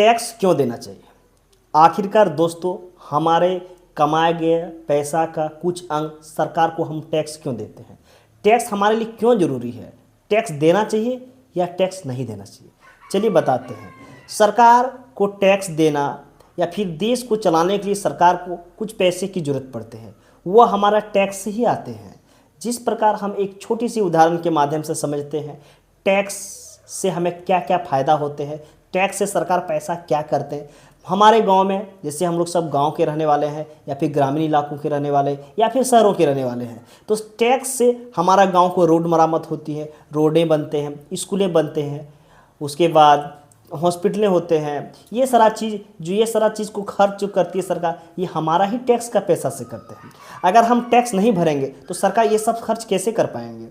Tax क्यों देना चाहिए? आखिरकार दोस्तों, हमारे कमाए गए पैसा का कुछ अंग सरकार को हम टैक्स क्यों देते हैं? टैक्स हमारे लिए क्यों ज़रूरी है? टैक्स देना चाहिए या टैक्स नहीं देना चाहिए? चलिए बताते हैं। सरकार को टैक्स देना या फिर देश को चलाने के लिए सरकार को कुछ पैसे की ज़रूरत पड़ते हैं, वह हमारा टैक्स से ही आते हैं। जिस प्रकार हम एक छोटी सी उदाहरण के माध्यम से समझते हैं, टैक्स से हमें क्या क्या फ़ायदा होते हैं, टैक्स से सरकार पैसा क्या करते हैं। हमारे गांव में, जैसे हम लोग सब गांव के रहने वाले हैं या फिर ग्रामीण इलाकों के रहने वाले या फिर शहरों के रहने वाले हैं, तो टैक्स से हमारा गांव को रोड मरम्मत होती है, रोडें बनते हैं, स्कूलें बनते हैं, उसके बाद हॉस्पिटलें होते हैं। ये सारा चीज़ को खर्च जो करती है सरकार, ये हमारा ही टैक्स का पैसा से करते हैं। अगर हम टैक्स नहीं भरेंगे तो सरकार ये सब खर्च कैसे कर पाएंगे?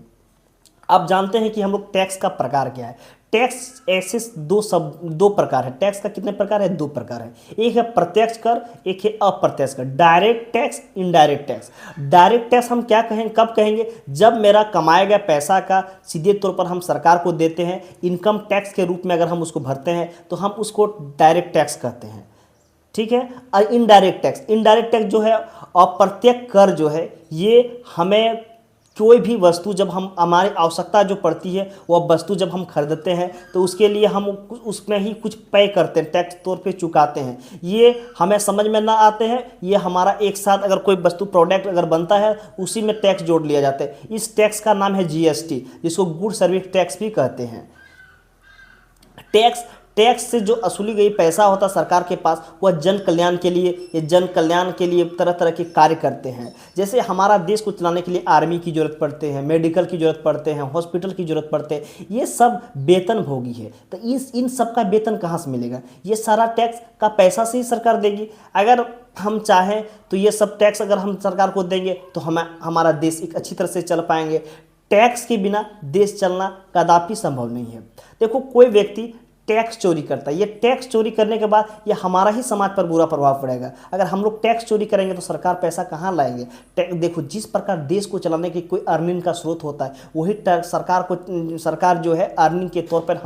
आप जानते हैं कि हम लोग टैक्स का प्रकार क्या है। टैक्स ऐसे दो प्रकार है। टैक्स का कितने प्रकार है? 2 प्रकार है। एक है प्रत्यक्ष कर, एक है अप्रत्यक्ष कर। Direct tax, indirect tax. Direct tax हम क्या कहेंगे, कब कहेंगे? जब मेरा कमाए गए पैसा का सीधे तौर पर हम सरकार को देते हैं, इनकम टैक्स के रूप में अगर हम उसको भरते हैं तो हम उसको डायरेक्ट टैक्स कहते हैं। ठीक है। और इनडायरेक्ट टैक्स जो है, अप्रत्यक्ष कर जो है, ये हमें कोई भी वस्तु जब हम हमारी आवश्यकता जो पड़ती है, वह वस्तु जब हम खरीदते हैं तो उसके लिए हम उसमें ही कुछ पे करते हैं, टैक्स तौर पे चुकाते हैं। ये हमें समझ में ना आते हैं, ये हमारा एक साथ अगर कोई वस्तु प्रोडक्ट अगर बनता है उसी में टैक्स जोड़ लिया जाता है। इस टैक्स का नाम है जीएसटी, जिसको गुड सर्विस टैक्स भी कहते हैं। टैक्स से जो असुली गई पैसा होता है सरकार के पास, वह जन कल्याण के लिए तरह तरह के कार्य करते हैं। जैसे हमारा देश को चलाने के लिए आर्मी की ज़रूरत पड़ते हैं, मेडिकल की ज़रूरत पड़ते हैं, हॉस्पिटल की ज़रूरत पड़ते हैं। ये सब वेतन भोगी है। तो इन सब का वेतन कहाँ से मिलेगा? ये सारा टैक्स का पैसा से ही सरकार देगी। अगर हम चाहें तो ये सब टैक्स अगर हम सरकार को देंगे तो हमारा देश एक अच्छी तरह से चल पाएंगे। टैक्स के बिना देश चलना कदापि संभव नहीं है। देखो, कोई व्यक्ति टैक्स चोरी करता है, ये टैक्स चोरी करने के बाद ये हमारा ही समाज पर बुरा प्रभाव पड़ेगा। अगर हम लोग टैक्स चोरी करेंगे तो सरकार पैसा कहाँ लाएंगे? देखो, जिस प्रकार देश को चलाने की कोई अर्निंग का स्रोत होता है, वही सरकार जो है अर्निंग के तौर पर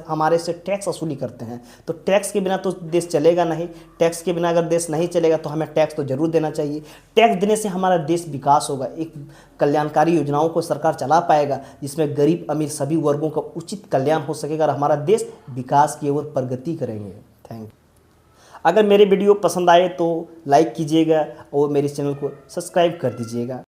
हमारे से टैक्स वसूली करते हैं। तो टैक्स के बिना तो देश चलेगा नहीं। टैक्स के बिना अगर देश नहीं चलेगा तो हमें टैक्स तो जरूर देना चाहिए। टैक्स देने से हमारा देश विकास होगा, एक कल्याणकारी योजनाओं को सरकार चला पाएगा, जिसमें गरीब अमीर सभी वर्गों का उचित कल्याण हो सकेगा और हमारा देश विकास की ओर प्रगति करेंगे। Thank you. अगर मेरे वीडियो पसंद आए तो लाइक कीजिएगा और मेरे चैनल को सब्सक्राइब कर दीजिएगा।